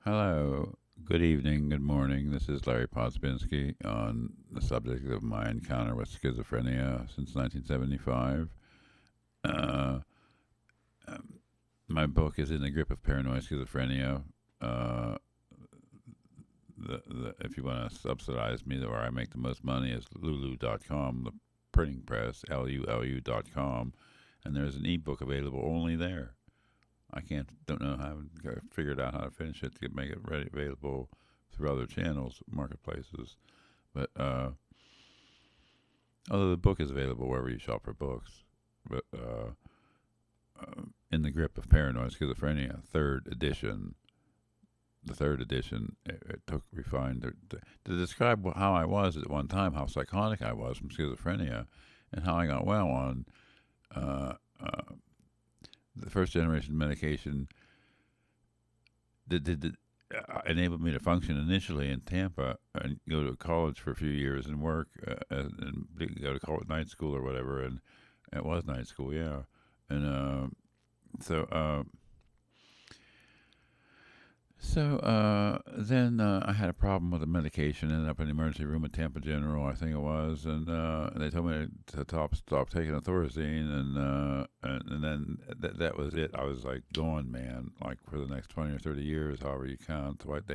Hello, good evening, good morning. This is Larry Podspinski on the subject of my encounter with schizophrenia since 1975. Uh, um, my book is In the Grip of Paranoid Schizophrenia. Uh, if you want to subsidize me, where I make the most money is lulu.com, the printing press, lulu.com, and there's an ebook available only there. Don't know how, I haven't figured out how to finish it to make it ready, available through other channels, marketplaces. But although the book is available wherever you shop for books, but In the Grip of Paranoid Schizophrenia, third edition. The third edition, it took refined to describe how I was at one time, how psychotic I was from schizophrenia, and how I got well on uh, uh, the first generation medication that enabled me to function initially in Tampa and go to college for a few years and work and go to college, night school or whatever. And it was night school, yeah. And so then I had a problem with the medication. Ended up in the emergency room at Tampa General, I think it was, and they told me to stop taking Thorazine, and then that was it. I was like gone, man. Like for the next 20 or 30 years, however you count. Like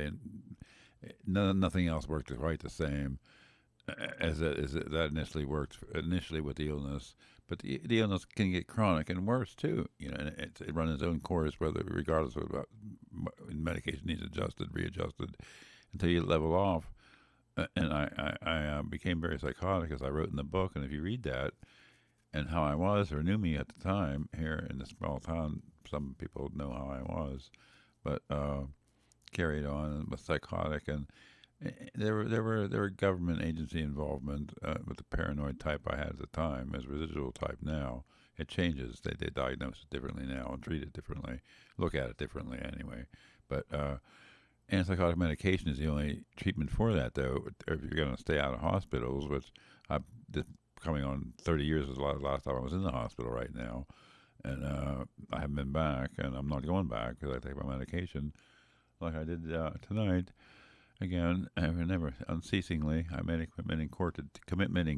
nothing else worked quite the same that initially worked initially with the illness. But the illness can get chronic and worse too. You know, and it runs its own course, whether regardless of medication needs adjusted, readjusted until you level off. And I became very psychotic, as I wrote in the book. And if you read that and how I was or knew me at the time here in this small town, some people know how I was, but carried on and was psychotic. And there were government agency involvement with the paranoid type I had at the time as residual type now. It changes. They diagnose it differently now and treat it differently, look at it differently anyway. But antipsychotic medication is the only treatment for that, though. Or if you're going to stay out of hospitals, which I did, coming on 30 years is the last time I was in the hospital right now, and I haven't been back, and I'm not going back because I take my medication like I did tonight. Again, I never unceasingly. I made a commitment in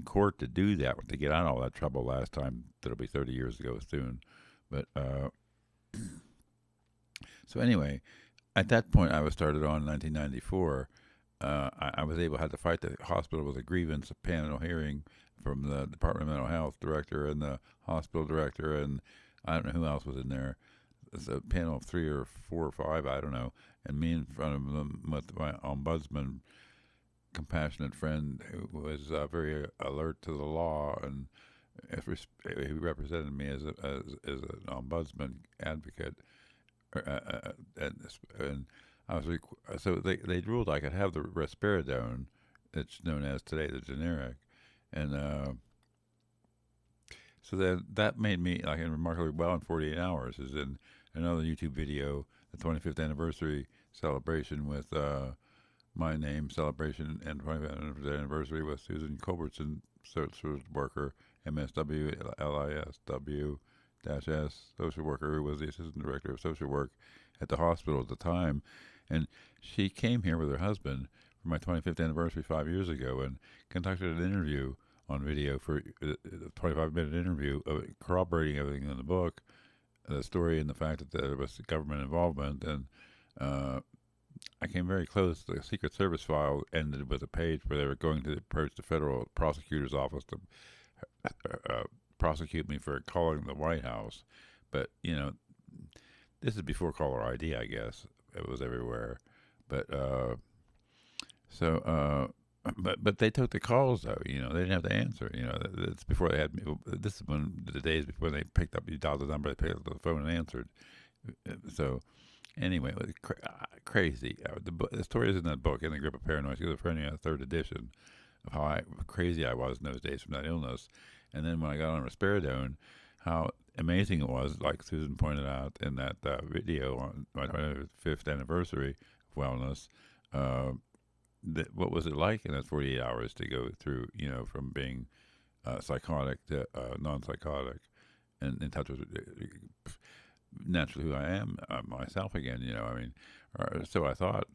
court to do that to get out of all that trouble last time. That'll be 30 years ago soon. But so anyway, at that point, I was started on in 1994. I was able had to fight the hospital with a grievance, a panel hearing from the Department of Mental Health director and the hospital director, and I don't know who else was in there. It's a panel of three or four or five, I don't know, and me in front of them with my ombudsman, compassionate friend who was very alert to the law, and he represented me as an ombudsman advocate, and I was so they ruled I could have the risperidone, it's known as today the generic, and so then that made me like remarkably well in 48 hours. Is in another YouTube video, the 25th anniversary celebration with my name celebration and 25th anniversary with Susan Culbertson, social worker, MSW LISW S social worker who was the assistant director of social work at the hospital at the time, and she came here with her husband for my 25th anniversary 5 years ago and conducted an interview on video for a 25-minute interview corroborating everything in the book, the story and the fact that there was government involvement. And I came very close. The Secret Service file ended with a page where they were going to approach the federal prosecutor's office to prosecute me for calling the White House. But, this is before caller ID, I guess. It was everywhere. But, but they took the calls though. They didn't have to answer. It's before they had. This is when the days before they picked up. You dialed the number, they picked up the phone and answered. So anyway, it was crazy. The story is in that book, In the Grip of Paranoid Schizophrenia, third edition, of how crazy I was in those days from that illness. And then when I got on risperidone, how amazing it was. Like Susan pointed out in that video on my 25th anniversary of wellness. What was it like in that 48 hours to go through, from being psychotic to non-psychotic and in touch with naturally who I am myself again. I mean, or so I thought.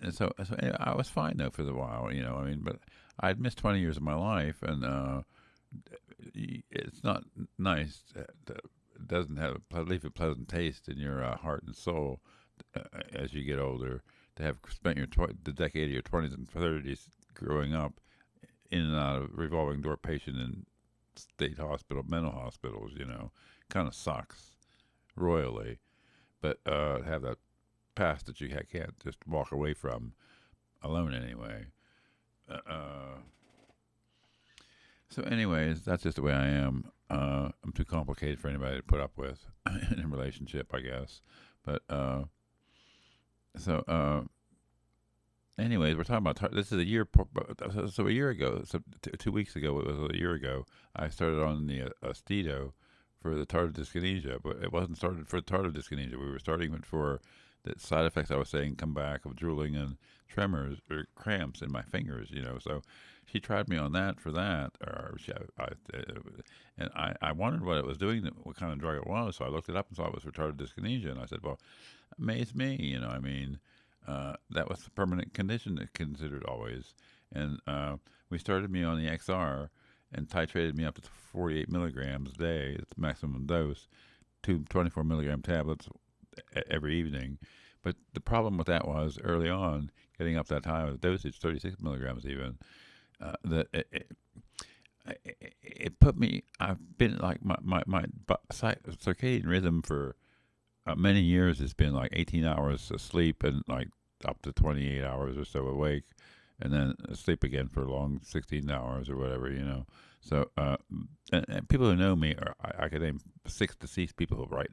And so anyway, I was fine though for the while. I mean, but I'd missed 20 years of my life, and it's not nice. It doesn't leave a pleasant taste in your heart and soul as you get older. To have spent the decade of your 20s and 30s growing up in and out of revolving door patient in state hospital, mental hospitals, kind of sucks royally. But have that past that you can't just walk away from alone anyway. Uh, so, anyways, that's just the way I am. I'm too complicated for anybody to put up with in a relationship, I guess. But so, anyways, we're talking about this is a year. So a year ago, 2 weeks ago, it was a year ago. I started on the Austedo for the tardive dyskinesia, but it wasn't started for tardive dyskinesia. We were starting it for the side effects I was saying come back of drooling and tremors or cramps in my fingers. So she tried me on that for that, and I wondered what it was doing, what kind of drug it was. So I looked it up and saw it was for tardive dyskinesia, and I said, "Well, amaze me." I mean, that was a permanent condition considered always, and we started me on the XR and titrated me up to 48 milligrams a day. It's the maximum dose. Two 24 milligram tablets every evening. But the problem with that was early on, getting up that high with dosage, 36 milligrams even, that it put me, I've been like my circadian rhythm for many years has been like 18 hours of sleep and like up to 28 hours or so awake, and then sleep again for a long 16 hours or whatever. So, and people who know me, or I could name 6 deceased people who write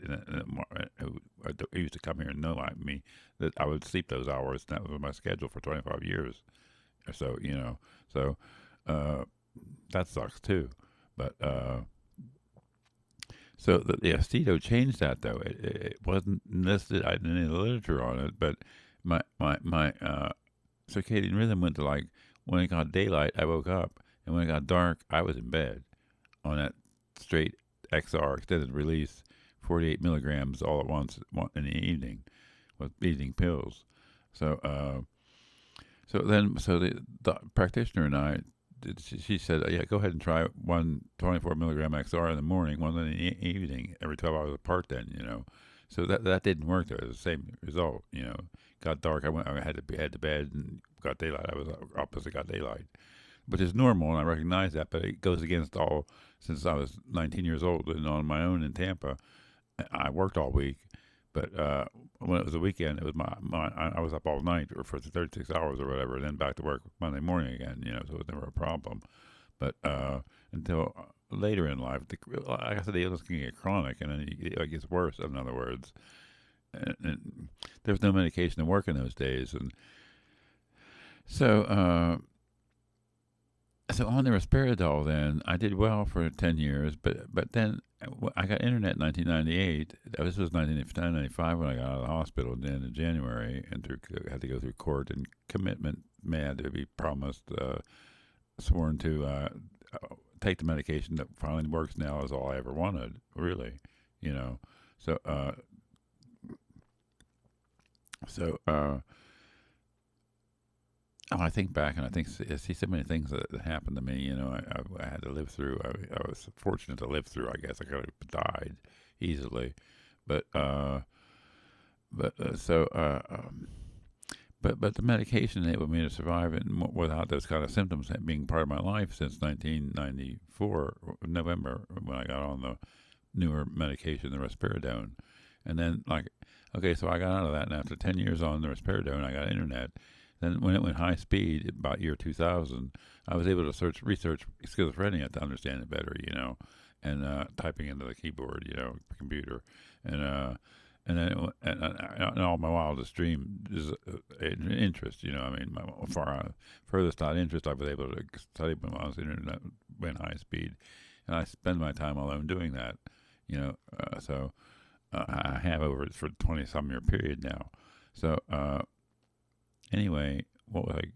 who used to come here and know me, that I would sleep those hours, and that was my schedule for 25 years or so. So, that sucks too. But, so the Austedo changed that though. It wasn't listed in any literature on it, but my circadian rhythm went to like when it got daylight, I woke up, and when it got dark, I was in bed on that straight XR extended release, 48 milligrams all at once in the evening with evening pills. So so the practitioner and I, she said, yeah, go ahead and try one 24 milligram XR in the morning, one in the evening, every 12 hours apart. Then. So that didn't work. Though. It was the same result. Got dark. I had to head to bed, and got daylight. I was opposite got daylight, which is normal, and I recognize that. But it goes against all. Since I was 19 years old and on my own in Tampa, I worked all week. But when it was the weekend, it was I was up all night or for 36 hours or whatever, and then back to work Monday morning again. So it was never a problem. But until later in life, like I said, the illness can get chronic, and then it gets worse. In other words, and there was no medication to work in those days, and so so on the risperidol, then I did well for 10 years, but then I got internet in 1998. This was 1995 when I got out of the hospital at the end of January, and had to go through court and commitment made to be promised, sworn to take the medication that finally works now is all I ever wanted, really. So so I think back and I see so many things that happened to me. I had to live through. I was fortunate to live through. I guess I could have died easily, but so but the medication enabled me to survive it without those kind of symptoms being part of my life since 1994 November when I got on the newer medication, the risperidone, and then so I got out of that, and after 10 years on the risperidone, I got internet. Then when it went high speed, about year 2000, I was able to research schizophrenia to understand it better, and typing into the keyboard, computer, and and all my wildest dream is an interest, I mean, my furthest out interest I was able to study when I was internet went high speed, and I spend my time alone doing that, so I have over for 20 some year period now, so. Anyway, what was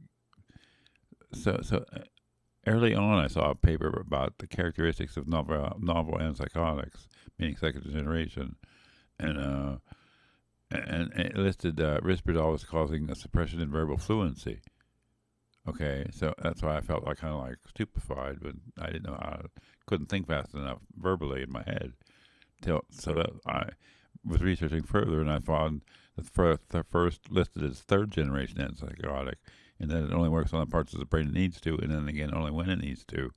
so early on, I saw a paper about the characteristics of novel antipsychotics, meaning second generation, and it listed risperidol was causing a suppression in verbal fluency. Okay, so that's why I felt like kind of like stupefied, but I didn't know how. Couldn't think fast enough verbally in my head. So that I was researching further, and I found that the first listed as third generation antipsychotic, and that it only works on the parts of the brain it needs to, and then again only when it needs to.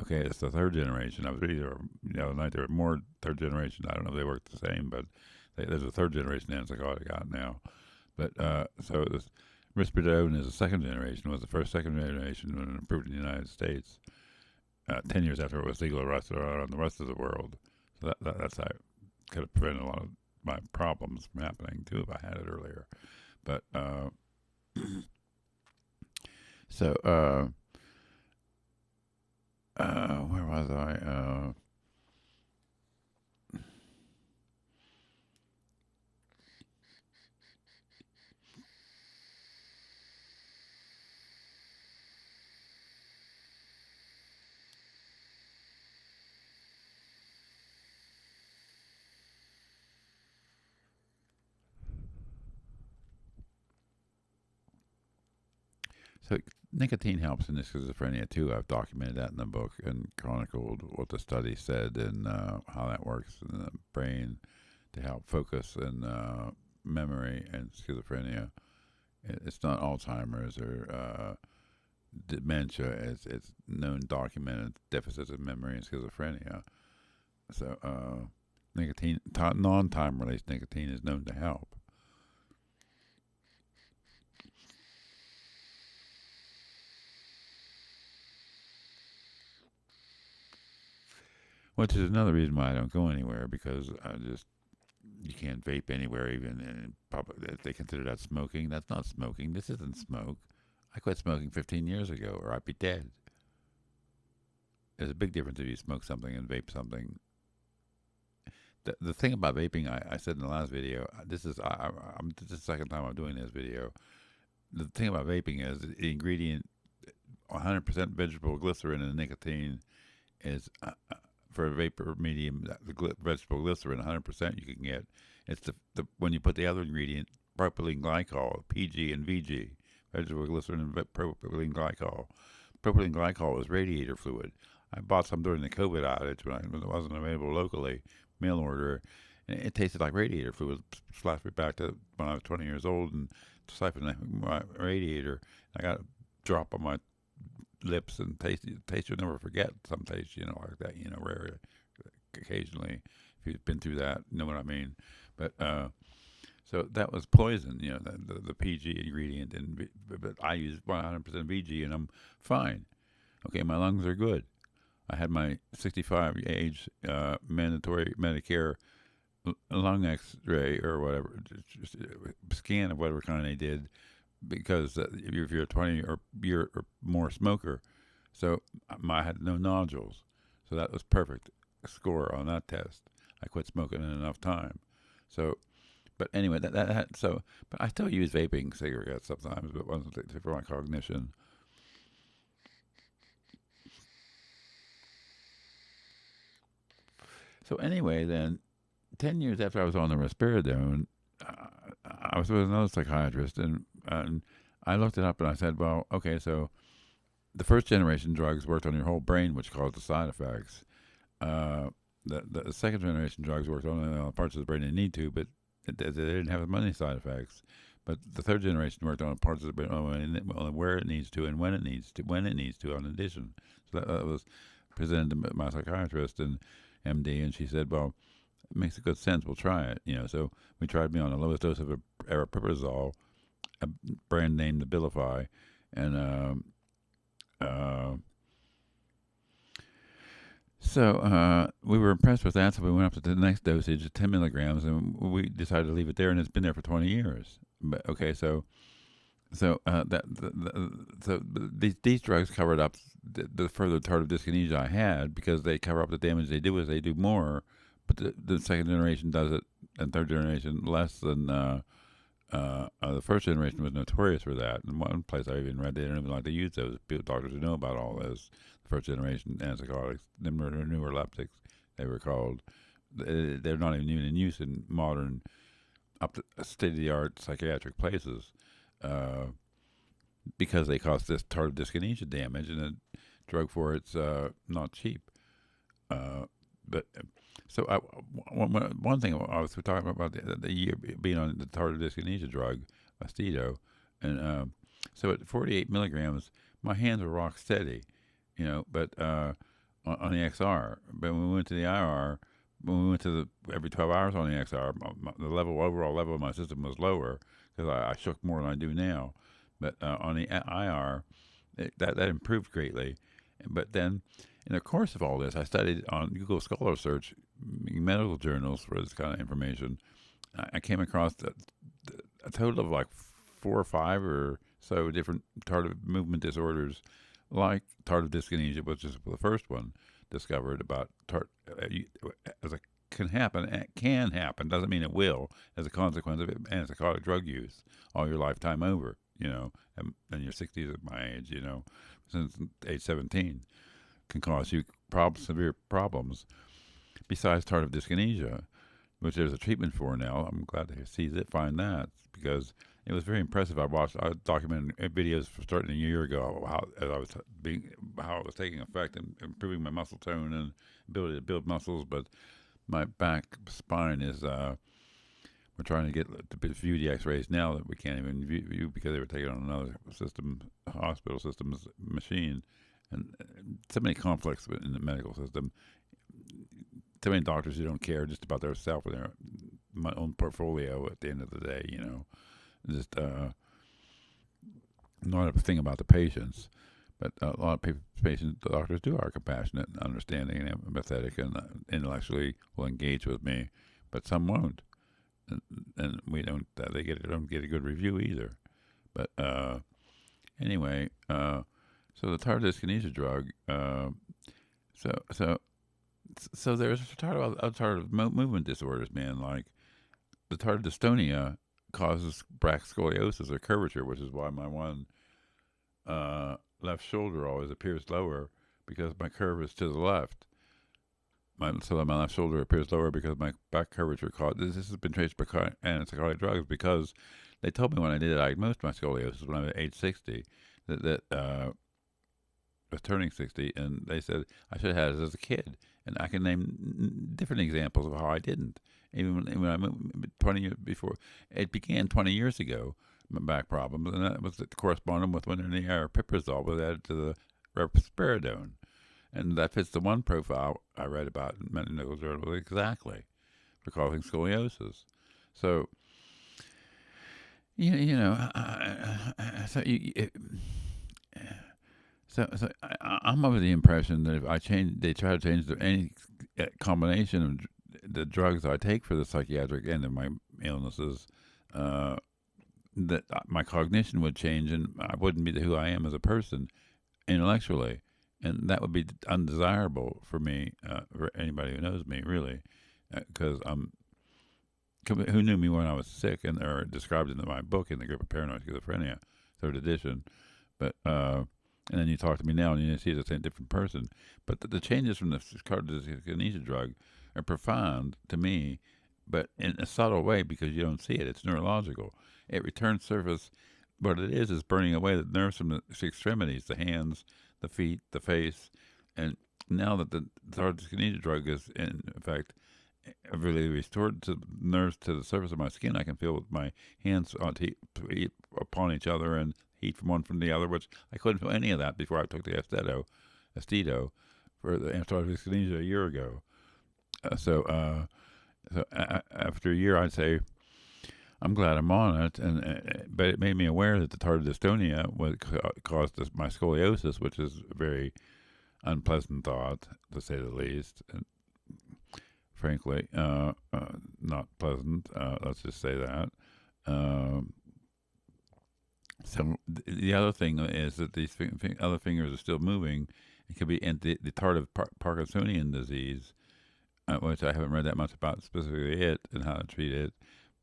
Okay, it's the third generation. I was reading the other night there were more third generation. I don't know if they work the same, but there's a third generation antipsychotic out now. But so this risperidone is the second generation. Was the first second generation when approved in the United States. 10 years after it was legal around the rest of the world. So that's how it could have prevented a lot of my problems from happening too if I had it earlier. But so where was I? So nicotine helps in this schizophrenia too. I've documented that in the book and chronicled what the study said and how that works in the brain to help focus and memory and schizophrenia. It's not Alzheimer's or dementia. It's known documented deficits of memory and schizophrenia. So nicotine, non-time release nicotine is known to help. Which is another reason why I don't go anywhere because you can't vape anywhere, even in public. If they consider that smoking, that's not smoking. This isn't smoke. I quit smoking 15 years ago, or I'd be dead. There's a big difference if you smoke something and vape something. The thing about vaping, I said in the last video, this is this is the second time I'm doing this video. The thing about vaping is the ingredient 100% vegetable glycerin and nicotine is for a vapor medium, the vegetable glycerin, 100% you can get. It's the when you put the other ingredient, propylene glycol, PG and VG, vegetable glycerin and propylene glycol. Propylene glycol is radiator fluid. I bought some during the COVID outage when it wasn't available locally, mail order, and it tasted like radiator fluid. Flashed me back to when I was 20 years old and siphoned my radiator. I got a drop on my lips and taste you'll never forget. Some taste, like that, rare occasionally. If you've been through that, you know what I mean. But so that was poison, the PG ingredient, but I use 100% VG and I'm fine. Okay, my lungs are good. I had my 65 age mandatory Medicare lung X-ray or whatever, just scan of whatever kind they did, because if you're a 20 or year or more smoker, so I had no nodules, so that was perfect score on that test. I quit smoking in enough time, so. But anyway, but I still use vaping cigarettes sometimes, but wasn't for my cognition. So anyway, then 10 years after I was on the risperidone, I was with another psychiatrist, and I looked it up and I said, well, okay, so the first generation drugs worked on your whole brain, which caused the side effects. The second generation drugs worked only on the parts of the brain they need to, but they didn't have as many side effects. But the third generation worked on parts of the brain only where it needs to and when it needs to, in addition. So that was presented to my psychiatrist and MD, and she said, well, it makes a good sense. We'll try it. So we tried me on the lowest dose of aripiprazole, a brand name Abilify, and so we were impressed with that. So we went up to the next dosage of 10 milligrams, and we decided to leave it there. And it's been there for 20 years. But okay, so these drugs covered up the further tardive dyskinesia I had, because they cover up the damage they do as they do more. But the second generation does it, and third generation less than. The first generation was notorious for that. In one place I even read they didn't even like to use those. Doctors who know about all this. The first generation antipsychotics, newer leptics, they were called. they're not even in use in modern, up to state of the art psychiatric places, uh, because they cause this tardive dyskinesia damage, and the drug for it's not cheap. Uh, but so one thing I was talking about the year being on the tardive dyskinesia drug, Austedo, and so at 48 milligrams, my hands were rock steady, but on the XR. But when we went to the IR, when we went to the every 12 hours on the XR, the overall level of my system was lower because I shook more than I do now. But on the IR, that improved greatly. But then, in the course of all this, I studied on Google Scholar Search medical journals for this kind of information. I came across a total of like 4 or 5 or so different tardive movement disorders, like tardive dyskinesia, which is the first one discovered about as a can happen. It can happen. Doesn't mean it will, as a consequence of antipsychotic drug use all your lifetime over. And your 60s at my age. Since age 17, can cause you severe problems. Besides tardive dyskinesia, which there's a treatment for now. I'm glad to find that, because it was very impressive. I documented videos starting a year ago how it was taking effect and improving my muscle tone and ability to build muscles. But my back spine is we're trying to get to view the X-rays now that we can't even view because they were taking on another hospital systems machine, and so many conflicts in the medical system. So many doctors who don't care just about their self and my own portfolio at the end of the day. Just not a thing about the patients. But a lot of doctors are compassionate and understanding and empathetic and intellectually will engage with me, but some won't. And we don't. Don't get a good review either. But anyway, so the tardive dyskinesia drug. So there's tardive movement disorders, man. Like the tardive dystonia causes back scoliosis or curvature, which is why my one left shoulder always appears lower, because my curve is to the left. So that my left shoulder appears lower because my back curvature caused. This has been traced by antipsychotic drugs, because they told me when I did diagnose my scoliosis when I was age 60 that was turning 60, and they said I should have had it as a kid. And I can name different examples of how I didn't. Even when I moved 20 years before, it began 20 years ago, my back problems, and that was corresponding with when the aripiprazole was added to the risperidone. And that fits the one profile I read about in medical journals exactly for causing scoliosis. So, so I'm of the impression that if they try to change any combination of the drugs I take for the psychiatric end of my illnesses, that my cognition would change and I wouldn't be who I am as a person intellectually. And that would be undesirable for me, for anybody who knows me, really, because who knew me when I was sick, or described in my book in the Grip of Paranoid Schizophrenia, 3rd edition. But and then you talk to me now, and you see it's a different person. But the changes from the tardive dyskinesia drug are profound to me, but in a subtle way, because you don't see it. It's neurological. It returns surface. What it is burning away the nerves from the extremities, the hands, the feet, the face, and now that the tardive dyskinesia drug is in effect really restored to nerves to the surface of my skin, I can feel with my hands upon each other and heat from one from the other, which I couldn't feel any of that before I took the Austedo for the tardive dyskinesia a year ago. So after a year, I'd say I'm glad I'm on it, but it made me aware that the tardive dystonia caused my scoliosis, which is a very unpleasant thought, to say the least, and frankly, not pleasant. Let's just say that. So the other thing is that these other fingers are still moving. It could be the tardive Parkinsonian disease, which I haven't read that much about specifically it and how to treat it.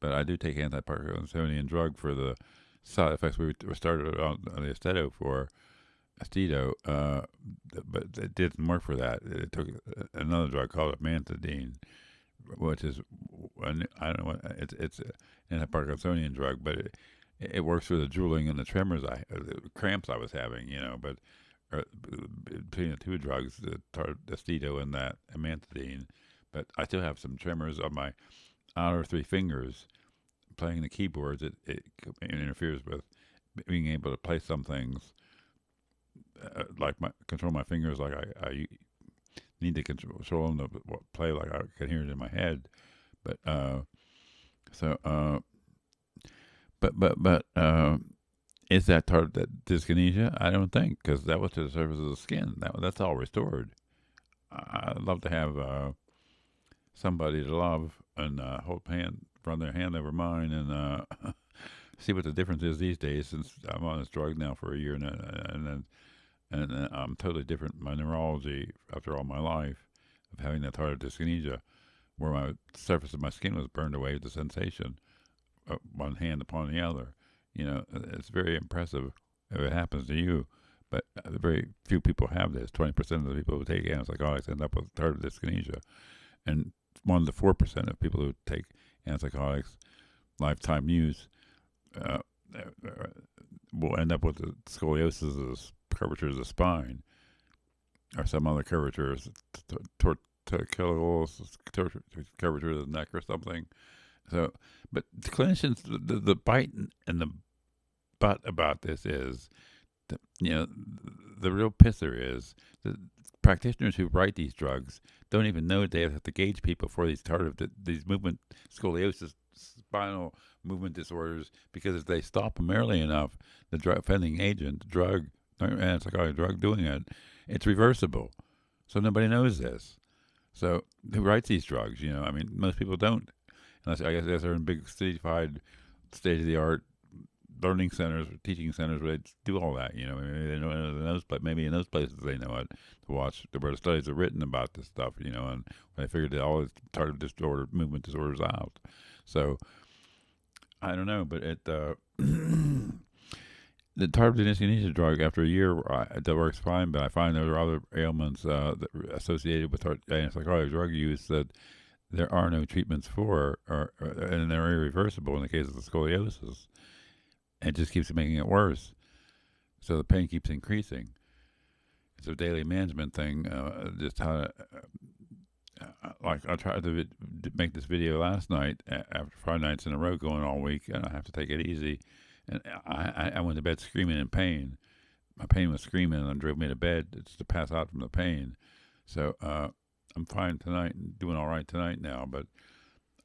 But I do take anti-Parkinsonian drug for the side effects we started on the Austedo, but it didn't work for that. It took another drug called amantadine, which is, I don't know, it's an antiparkinsonian drug, but it works for the drooling and the tremors, the cramps I was having, but between the two drugs, the Austedo and that amantadine, but I still have some tremors on my outer three fingers. Playing the keyboards, it interferes with being able to play some things, like control my fingers, like I need to control them to play like I can hear it in my head. But so but is that tardive dyskinesia? I don't think, because that was to the surface of the skin. That's all restored. I'd love to have somebody to love and hold hand, run their hand over mine, and see what the difference is these days. Since I'm on this drug now for a year, and I'm totally different. My neurology, after all my life of having that tardive dyskinesia, where my surface of my skin was burned away with the sensation, one hand upon the other. It's very impressive if it happens to you. But very few people have this. 20% of the people who take antipsychotics end up with tardive dyskinesia, and 1 to 4% of people who take antipsychotics lifetime use will end up with the scoliosis of the curvature of the spine, or some other curvatures, curvature of the neck or something. So, but the clinicians, the bite and the butt about this is, the real pisser is the practitioners who write these drugs don't even know they have to gauge people for these these movement scoliosis, spinal movement disorders, because if they stop them early enough, the offending agent, the drug, antipsychotic drug doing it, it's reversible. So nobody knows this. So who writes these drugs? Most people don't, unless I guess they're in big certified, state-of-the-art learning centers or teaching centers where they do all that. Maybe they know it in those, but maybe in those places they know it to watch where the studies are written about this stuff. And they figured all this tardive movement disorders out. So I don't know, but it the tardive dyskinesia drug, after a year, that works fine. But I find there are other ailments that associated with antipsychotic drug use that there are no treatments for, and they're irreversible in the case of the scoliosis. It just keeps making it worse. So the pain keeps increasing. It's a daily management thing. Just how to, like I tried to make this video last night after 5 nights in a row going all week, and I have to take it easy. And I went to bed screaming in pain. My pain was screaming, and drove me to bed just to pass out from the pain. So I'm fine tonight and doing all right tonight now, but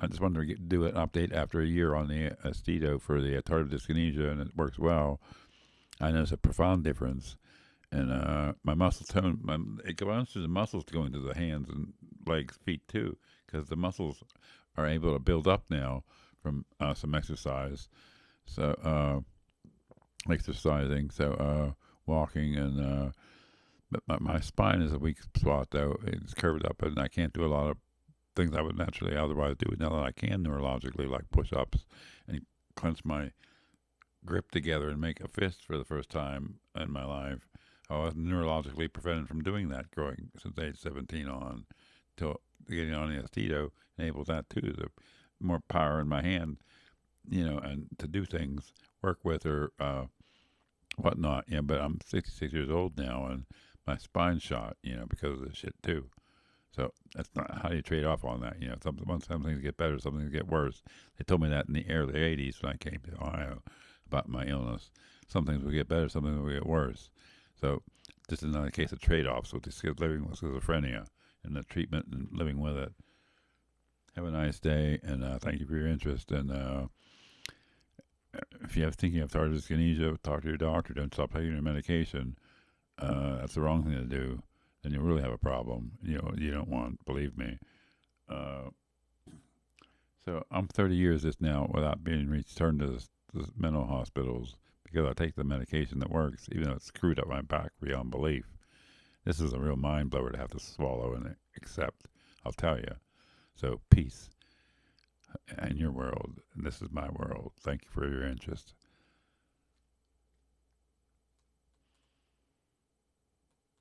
I just wanted to do an update after a year on the Austedo for the tardive dyskinesia, and it works well. I notice a profound difference, and my muscle tone, it goes through the muscles going to the hands and legs, feet too, because the muscles are able to build up now from some exercise. So exercising, walking, and but my spine is a weak spot though. It's curved up, and I can't do a lot of things I would naturally otherwise do. Now that I can neurologically, like push-ups and clench my grip together and make a fist for the first time in my life, I was neurologically prevented from doing that growing since age 17 on, till getting on the Austedo enables that too. The more power in my hand, and to do things, work with or whatnot. But I'm 66 years old now, and my spine's shot, because of this shit too. So that's not how do you trade off on that. Some things get better, some things get worse. They told me that in the early 80s when I came to Ohio about my illness. Some things will get better, some things will get worse. So this is not a case of trade-offs with living with schizophrenia and the treatment and living with it. Have a nice day, and thank you for your interest. And if you're thinking of tardive dyskinesia, talk to your doctor. Don't stop taking your medication. That's the wrong thing to do. Then you really have a problem. You don't want, believe me. So I'm 30 years this now without being returned to the mental hospitals because I take the medication that works, even though it's screwed up my back beyond belief. This is a real mind blower to have to swallow and accept, I'll tell you. So peace in your world, and this is my world. Thank you for your interest.